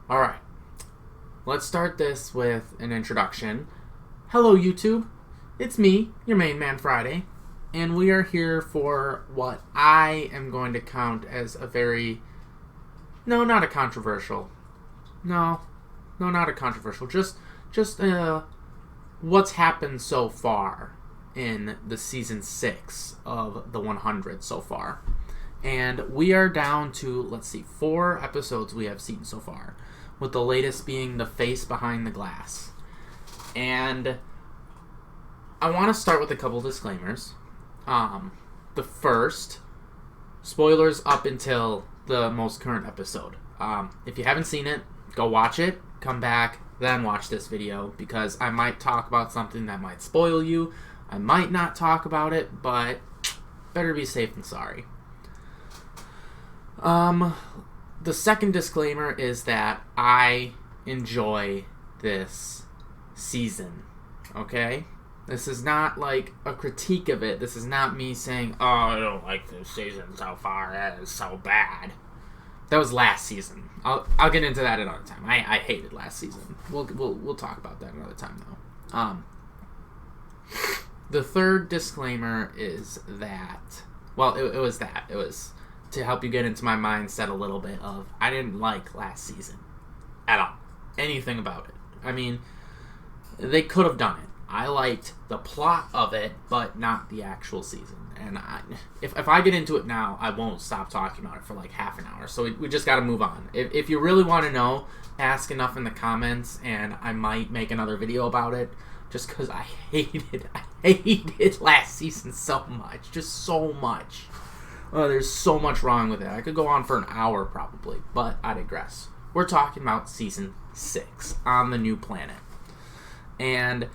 Alright, let's start this with an introduction. Hello YouTube, it's me, your main man Friday, and we are here for what I am going to count as a very... No, not a controversial. No, not a controversial. Just what's happened so far in the season 6 of the 100 so far. And we are down to, let's see, 4 episodes we have seen so far, with the latest being The Face Behind the Glass. And I want to start with a couple disclaimers. The first, spoilers up until the most current episode. If you haven't seen it, go watch it, come back, then watch this video, because I might talk about something that might spoil you. I might not talk about it, but better be safe than sorry. The second disclaimer is that I enjoy this season, okay? This is not like a critique of it. This is not me saying, oh, I don't like this season so far, that is so bad. That was last season. I'll get into that another time. I hated last season. We'll talk about that another time though. The third disclaimer is that, well, it was to help you get into my mindset a little bit of, I didn't like last season at all. Anything about it. I mean, they could have done it. I liked the plot of it, but not the actual season. And if I get into it now, I won't stop talking about it for like half an hour. So we just got to move on. If you really want to know, ask enough in the comments, and I might make another video about it. Just because I hated last season so much. Just so much. There's so much wrong with it. I could go on for an hour probably, but I digress. We're talking about season 6 on the new planet. And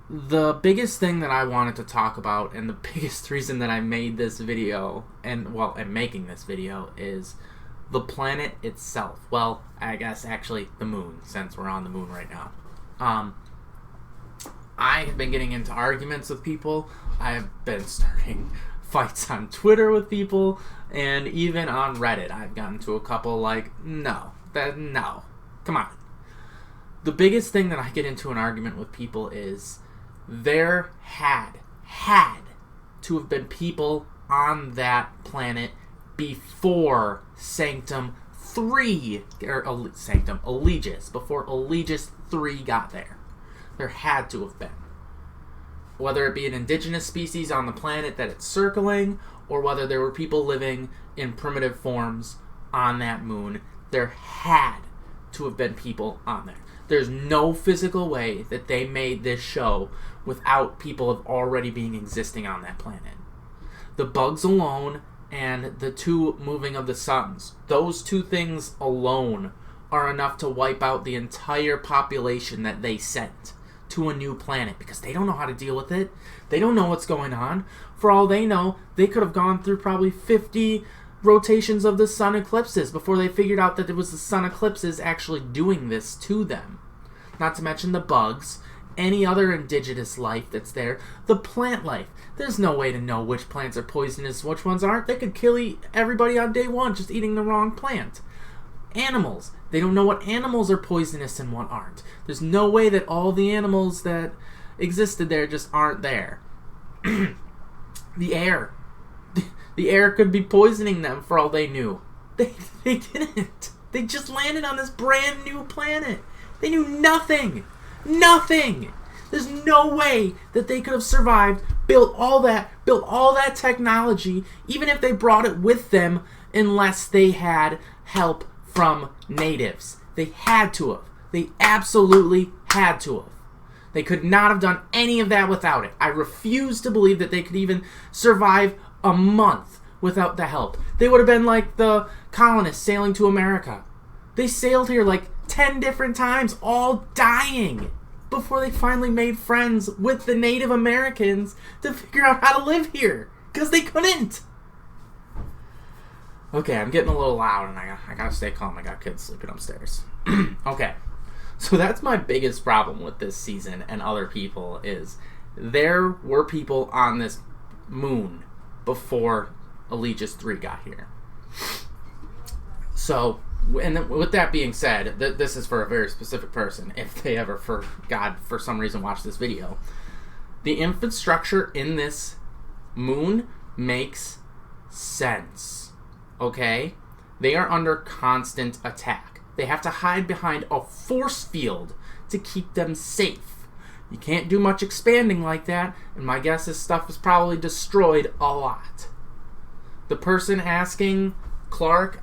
the biggest thing that I wanted to talk about, and the biggest reason that I made this video, and making this video, is the planet itself. Well, I guess actually the moon, since we're on the moon right now. I have been getting into arguments with people. I have been starting fights on Twitter with people, and even on Reddit I've gotten to a couple like, no, come on. The biggest thing that I get into an argument with people is there had to have been people on that planet before Sanctum 3, or Sanctum Allegis, before Allegis 3 got there. There had to have been. Whether it be an indigenous species on the planet that it's circling, or whether there were people living in primitive forms on that moon, there had to have been people on there. There's no physical way that they made this show without people have already being existing on that planet. The bugs alone and the 2 moving of the suns, those 2 things alone are enough to wipe out the entire population that they sent to a new planet, because they don't know how to deal with it. They don't know what's going on. For all they know, they could have gone through probably 50 rotations of the sun eclipses before they figured out that it was the sun eclipses actually doing this to them. Not to mention the bugs, any other indigenous life that's there, the plant life. There's no way to know which plants are poisonous, which ones aren't. They could kill everybody on day 1 just eating the wrong plant. Animals. They don't know what animals are poisonous and what aren't. There's no way that all the animals that existed there just aren't there. The air. The air could be poisoning them for all they knew. They didn't. They just landed on this brand new planet. They knew nothing. Nothing. There's no way that they could have survived, built all that technology, even if they brought it with them, unless they had help from natives. They had to have. They absolutely had to have. They could not have done any of that without it. I refuse to believe that they could even survive a month without the help. They would have been like the colonists sailing to America. They sailed here like 10 different times, all dying, before they finally made friends with the Native Americans to figure out how to live here, because they couldn't. Okay, I'm getting a little loud, and I gotta stay calm. I got kids sleeping upstairs. Okay, so that's my biggest problem with this season and other people, is there were people on this moon before Allegis 3 got here. So And then with that being said, this is for a very specific person. If they ever, for some reason, watch this video, the infrastructure in this moon makes sense. Okay? They are under constant attack. They have to hide behind a force field to keep them safe. You can't do much expanding like that, and my guess is stuff is probably destroyed a lot. The person asking Clark,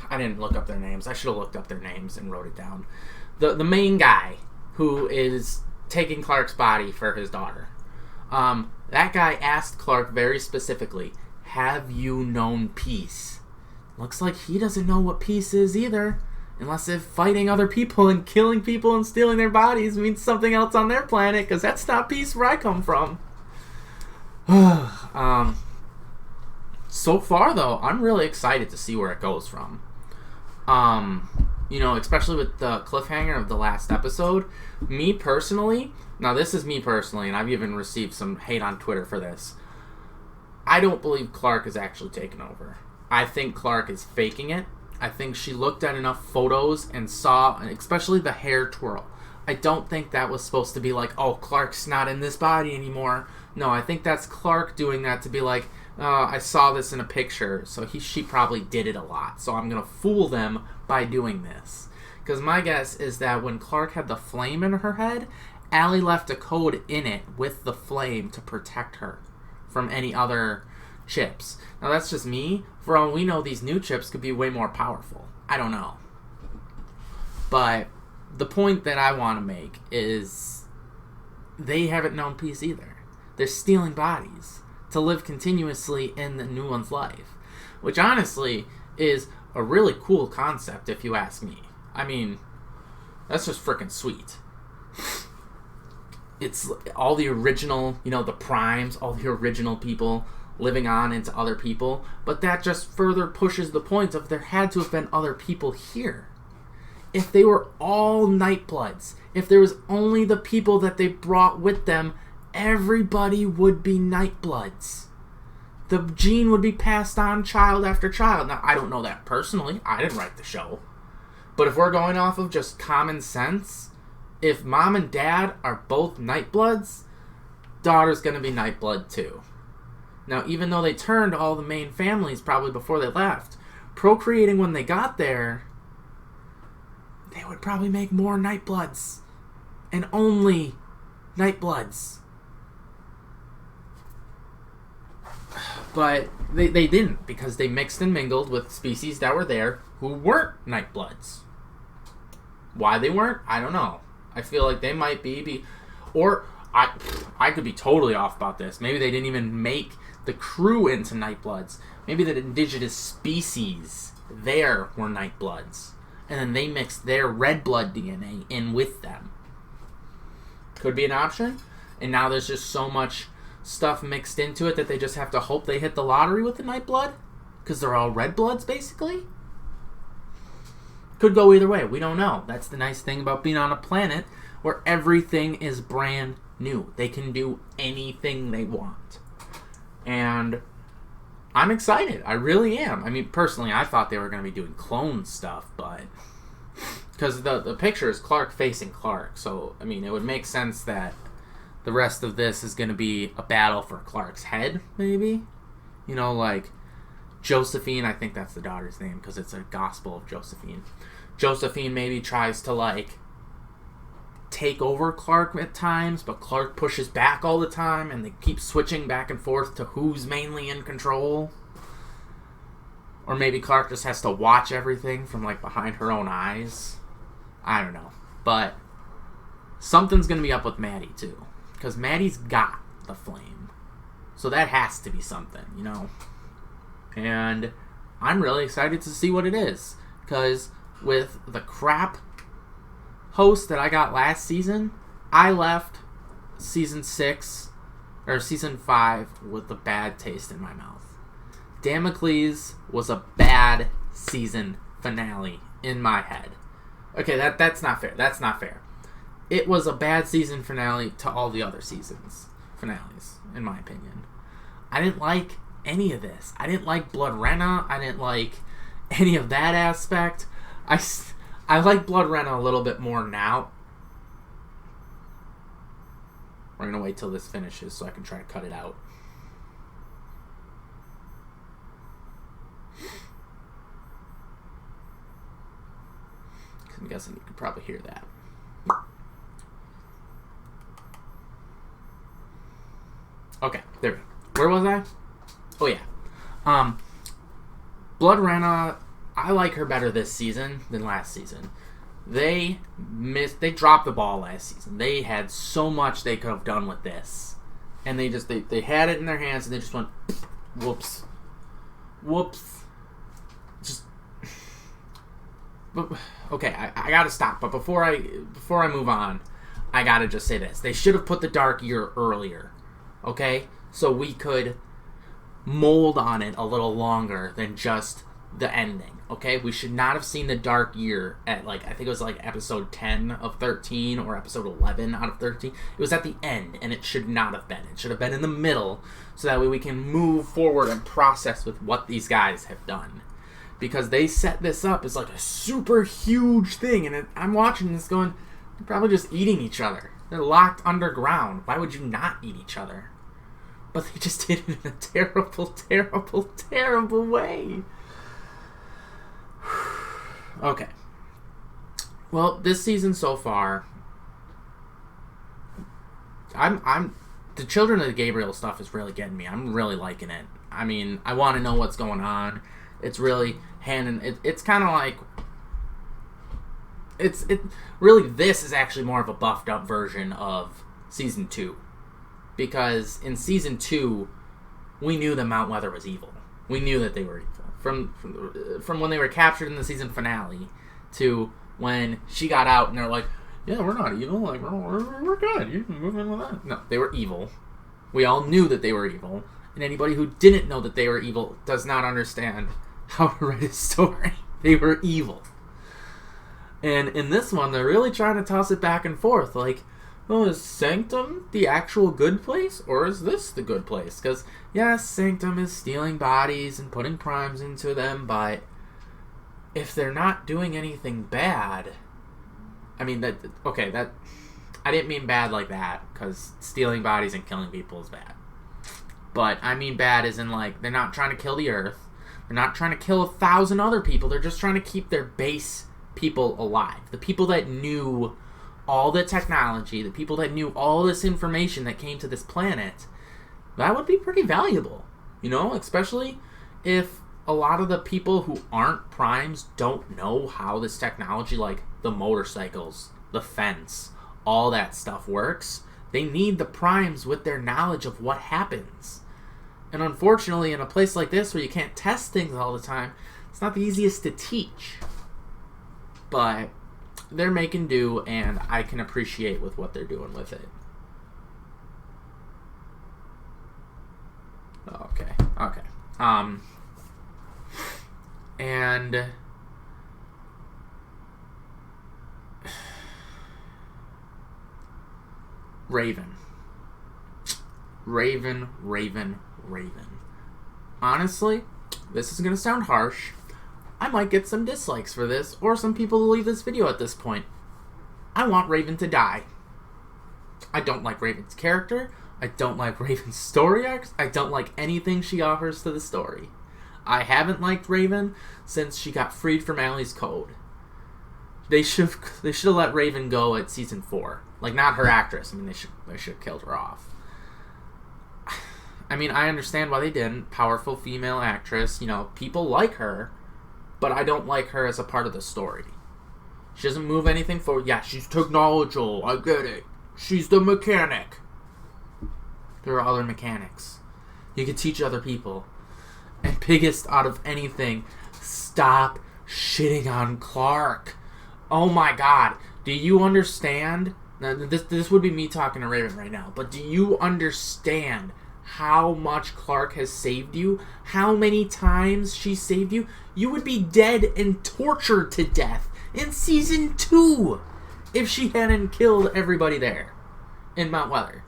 I didn't look up their names. I should have looked up their names and wrote it down. The main guy who is taking Clark's body for his daughter. That guy asked Clark very specifically, have you known peace? Looks like he doesn't know what peace is either. Unless if fighting other people and killing people and stealing their bodies means something else on their planet, because that's not peace where I come from. So far, though, I'm really excited to see where it goes from. Especially with the cliffhanger of the last episode. Me personally, now this is me personally, and I've even received some hate on Twitter for this. I don't believe Clark is actually taking over. I think Clark is faking it. I think she looked at enough photos and saw, especially the hair twirl. I don't think that was supposed to be like, oh, Clark's not in this body anymore. No, I think that's Clark doing that to be like, I saw this in a picture, so she probably did it a lot. So I'm going to fool them by doing this. Because my guess is that when Clark had the flame in her head, Allie left a code in it with the flame to protect her from any other chips. Now that's just me. For all we know, these new chips could be way more powerful. I don't know. But the point that I want to make is they haven't known peace either. They're stealing bodies to live continuously in the new one's life, which honestly is a really cool concept if you ask me. I mean, that's just freaking sweet. It's all the original, the primes, all the original people living on into other people, but that just further pushes the point of there had to have been other people here. If they were all Nightbloods, if there was only the people that they brought with them, everybody would be Nightbloods. The gene would be passed on child after child. Now, I don't know that personally. I didn't write the show. But if we're going off of just common sense, if mom and dad are both Nightbloods, daughter's going to be Nightblood too. Now, even though they turned all the main families probably before they left, procreating when they got there, they would probably make more Nightbloods. And only Nightbloods. But they didn't, because they mixed and mingled with species that were there who weren't Nightbloods. Why they weren't, I don't know. I feel like they might be or I could be totally off about this. Maybe they didn't even make the crew into Nightbloods. Maybe the indigenous species there were Nightbloods. And then they mixed their red blood DNA in with them. Could be an option. And now there's just so much stuff mixed into it that they just have to hope they hit the lottery with the Nightblood. Because they're all red bloods, basically. Could go either way. We don't know. That's the nice thing about being on a planet where everything is brand new. They can do anything they want. And I'm excited. I really am. I mean, personally, I thought they were going to be doing clone stuff, but because the picture is Clark facing Clark, so I mean, it would make sense that the rest of this is going to be a battle for Clark's head, maybe. Like Josephine, I think that's the daughter's name because it's a gospel of Josephine. Josephine maybe tries to take over Clark at times, but Clark pushes back all the time, and they keep switching back and forth to who's mainly in control. Or maybe Clark just has to watch everything from behind her own eyes. I don't know. But something's going to be up with Maddie too, because Maddie's got the flame. So that has to be something, And I'm really excited to see what it is, because with the crap host that I got last season, I left season 6 or season 5 with a bad taste in my mouth. Damocles was a bad season finale in my head. Okay, that's not fair. That's not fair. It was a bad season finale to all the other seasons finales, in my opinion. I didn't like any of this. I didn't like Blood Rena. I didn't like any of that aspect. I like Blood Rana a little bit more now. We're going to wait till this finishes so I can try to cut it out. I'm guessing you could probably hear that. Okay, there we go. Where was I? Oh yeah. Blood Rana, I like her better this season than last season. They dropped the ball last season. They had so much they could have done with this. And they had it in their hands and they just went, whoops. Whoops. Just okay, I gotta stop. But before I move on, I gotta just say this. They should have put the Dark Year earlier. Okay? So we could mold on it a little longer than just the ending. Okay? We should not have seen the Dark Year at, like, I think it was like episode 10 of 13 or episode 11 out of 13. It was at the end, and it should not have been. It should have been in the middle, so that way we can move forward and process with what these guys have done. Because they set this up as like a super huge thing, and I'm watching this going, they're probably just eating each other. They're locked underground. Why would you not eat each other? But they just did it in a terrible, terrible, terrible way. Okay. Well, this season so far, the Children of the Gabriel stuff is really getting me. I'm really liking it. I mean, I want to know what's going on. It's really it's kind of like really this is actually more of a buffed up version of season 2. Because in season 2, we knew that Mount Weather was evil. We knew that they were evil. From when they were captured in the season finale to when she got out and they're like, yeah, we're not evil. Like, we're good. You can move in with that. No, they were evil. We all knew that they were evil. And anybody who didn't know that they were evil does not understand how to write a story. They were evil. And in this one, they're really trying to toss it back and forth. Like, oh, is Sanctum the actual good place? Or is this the good place? Because, yes, Sanctum is stealing bodies and putting primes into them, but if they're not doing anything bad... I mean, that I didn't mean bad like that, because stealing bodies and killing people is bad. But I mean bad as in, like, they're not trying to kill the Earth. They're not trying to kill 1,000 other people. They're just trying to keep their base people alive. The people that knew all the technology, the people that knew all this information that came to this planet, that would be pretty valuable. You know, especially if a lot of the people who aren't primes don't know how this technology, like the motorcycles, the fence, all that stuff works. They need the primes with their knowledge of what happens. And unfortunately, in a place like this where you can't test things all the time, it's not the easiest to teach. But they're making do, and I can appreciate with what they're doing with it. Okay. And Raven. Honestly, this is going to sound harsh. I might get some dislikes for this, or some people will leave this video at this point. I want Raven to die. I don't like Raven's character. I don't like Raven's story arcs. I don't like anything she offers to the story. I haven't liked Raven since she got freed from Allie's code. They should have let Raven go at season 4. Like, not her actress. I mean, they should have killed her off. I mean, I understand why they didn't. Powerful female actress. You know, people like her. But I don't like her as a part of the story. She doesn't move anything forward. Yeah, she's technological. I get it. She's the mechanic. There are other mechanics. You can teach other people. And biggest out of anything, stop shitting on Clark. Oh my god. Do you understand? Now, this would be me talking to Raven right now. But do you understand how much Clark has saved you? How many times she saved you? You would be dead and tortured to death in season 2 if she hadn't killed everybody there in Mount Weather.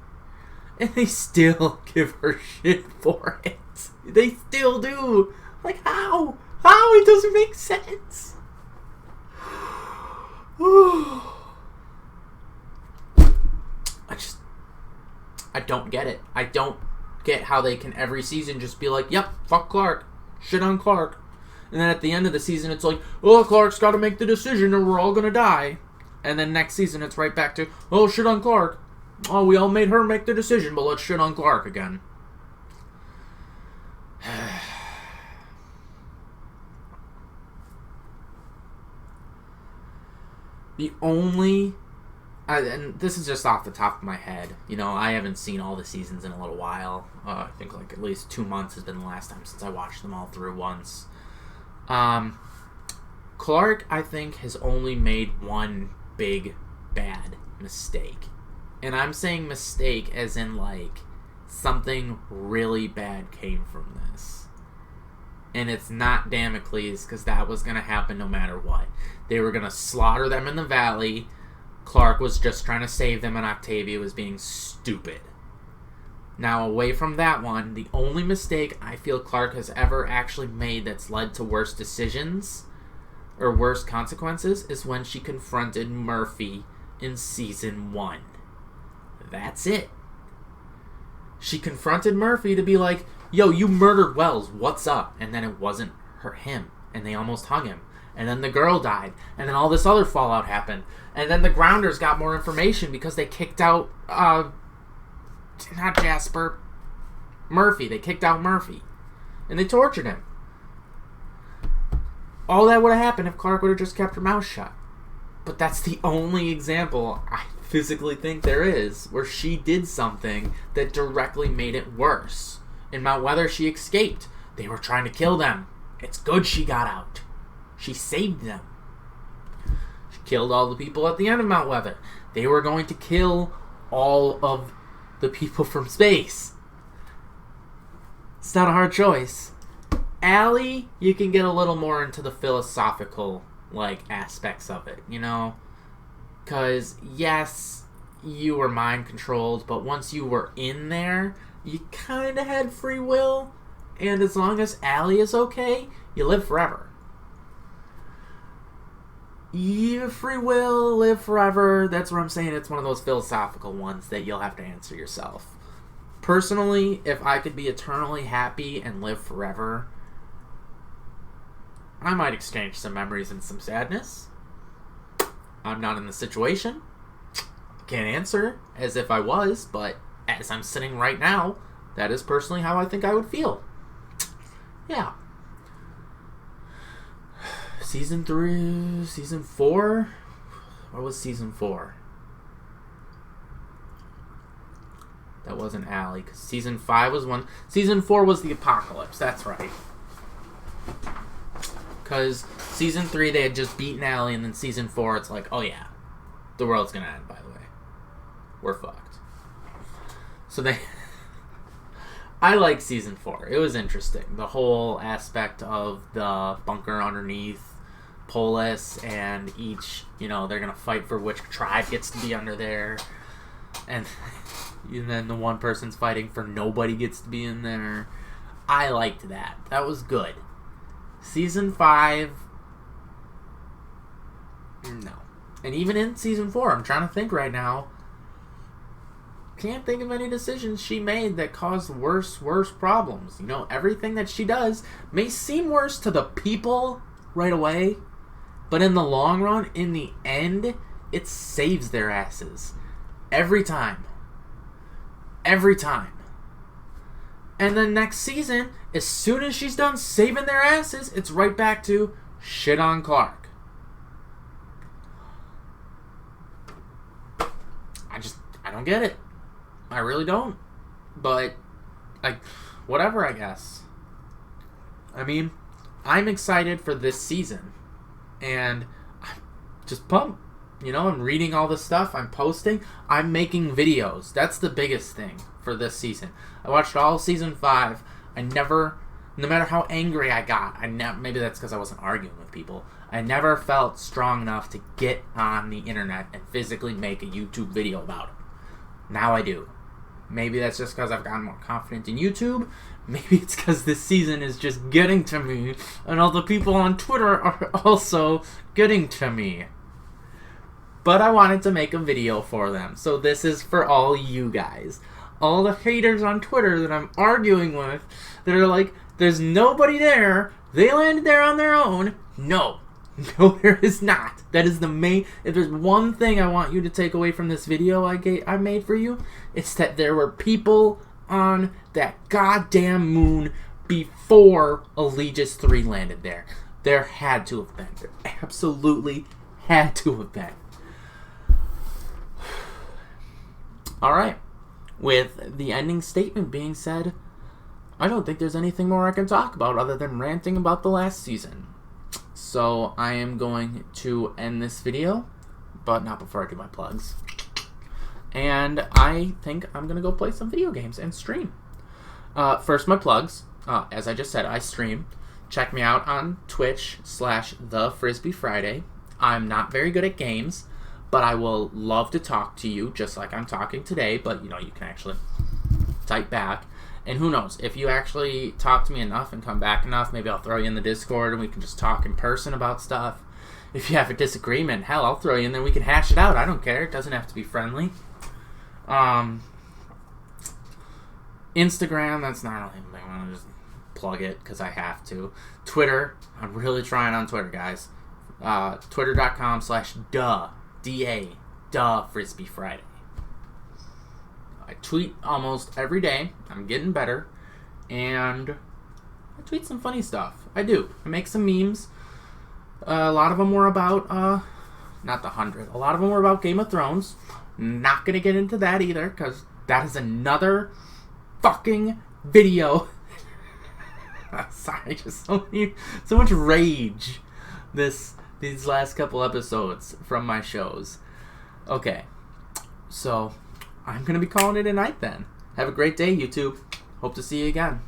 And they still give her shit for it. They still do. Like, how? How? It doesn't make sense. I don't get it. I don't get how they can every season just be like, yep, fuck Clark. Shit on Clark. And then at the end of the season, it's like, oh, Clark's got to make the decision or we're all going to die. And then next season, it's right back to, oh, shit on Clark. Oh, we all made her make the decision, but let's shit on Clark again. The only... and this is just off the top of my head. You know, I haven't seen all the seasons in a little while. I think like at least 2 months has been the last time since I watched them all through once. Clark, I think, has only made one big bad mistake. And I'm saying mistake as in like something really bad came from this. And it's not Damocles, because that was going to happen no matter what. They were going to slaughter them in the valley. Clark was just trying to save them, and Octavia was being stupid. Now, away from that one, the only mistake I feel Clark has ever actually made that's led to worse decisions or worse consequences is when she confronted Murphy in Season 1. That's it. She confronted Murphy to be like, yo, you murdered Wells, what's up? And then it wasn't him, and they almost hung him. And then the girl died, and then all this other fallout happened. And then the Grounders got more information because they kicked out, not Jasper, Murphy. They kicked out Murphy. And they tortured him. All that would have happened if Clark would have just kept her mouth shut. But that's the only example I physically think there is where she did something that directly made it worse. In Mount Weather, she escaped. They were trying to kill them. It's good she got out. She saved them. She killed all the people at the end of Mount Weather. They were going to kill all of the people from space. It's not a hard choice. Allie, you can get a little more into the philosophical, aspects of it, you know? Because, yes, you were mind controlled, but once you were in there, you kind of had free will. And as long as Allie is okay, you live forever. You have free will, live forever. That's what I'm saying. It's one of those philosophical ones that you'll have to answer yourself. Personally, if I could be eternally happy and live forever, I might exchange some memories and some sadness. I'm not in the situation. Can't answer as if I was, but as I'm sitting right now, that is personally how I think I would feel. Yeah. Season 3, Season 4? What was Season 4? That wasn't Allie, because Season 5 was one. Season 4 was the apocalypse, that's right. Because Season 3, they had just beaten Allie, and then Season 4, it's like, oh yeah, the world's gonna end, by the way. We're fucked. So they... I like Season 4. It was interesting. The whole aspect of the bunker underneath Polis, and each, they're going to fight for which tribe gets to be under there. And then the one person's fighting for nobody gets to be in there. I liked that. That was good. Season 5, no. And even in Season 4, I'm trying to think right now, can't think of any decisions she made that caused worse problems. Everything that she does may seem worse to the people right away, but in the long run, in the end, it saves their asses. Every time. Every time. And then next season, as soon as she's done saving their asses, it's right back to shit on Clark. I don't get it. I really don't. But, whatever, I guess. I mean, I'm excited for this season. And I'm just pumped. I'm reading all the stuff. I'm posting. I'm making videos. That's the biggest thing for this season. I watched all Season 5. No matter how angry I got, maybe that's because I wasn't arguing with people, I never felt strong enough to get on the internet and physically make a YouTube video about it. Now I do. Maybe that's just because I've gotten more confident in YouTube. Maybe it's because this season is just getting to me, and all the people on Twitter are also getting to me. But I wanted to make a video for them, so this is for all you guys. all the haters on Twitter that I'm arguing with that are like, there's nobody there, they landed there on their own. No. No, there is not. That is the main... If there's one thing I want you to take away from this video I made for you, it's that there were people on that goddamn moon before Aegis 3 landed there. There had to have been. There absolutely had to have been. Alright. With the ending statement being said, I don't think there's anything more I can talk about other than ranting about the last season. So I am going to end this video, but not before I do my plugs. And I think I'm going to go play some video games and stream. First, my plugs. As I just said, I stream. Check me out on Twitch/TheFrisbeeFriday. I'm not very good at games, but I will love to talk to you, just like I'm talking today, but you can actually type back. And who knows, if you actually talk to me enough and come back enough, maybe I'll throw you in the Discord and we can just talk in person about stuff. If you have a disagreement, hell, I'll throw you in there, we can hash it out. I don't care. It doesn't have to be friendly. Instagram, that's not really, I want to just plug it because I have to. Twitter, I'm really trying on Twitter, guys. Twitter.com/duh, D-A, duh, Frisbee Friday. I tweet almost every day. I'm getting better. And I tweet some funny stuff. I do. I make some memes. A lot of them were about, not the 100. A lot of them were about Game of Thrones. Not going to get into that either, because that is another fucking video. Sorry, just so much rage these last couple episodes from my shows. Okay. So I'm going to be calling it a night then. Have a great day, YouTube. Hope to see you again.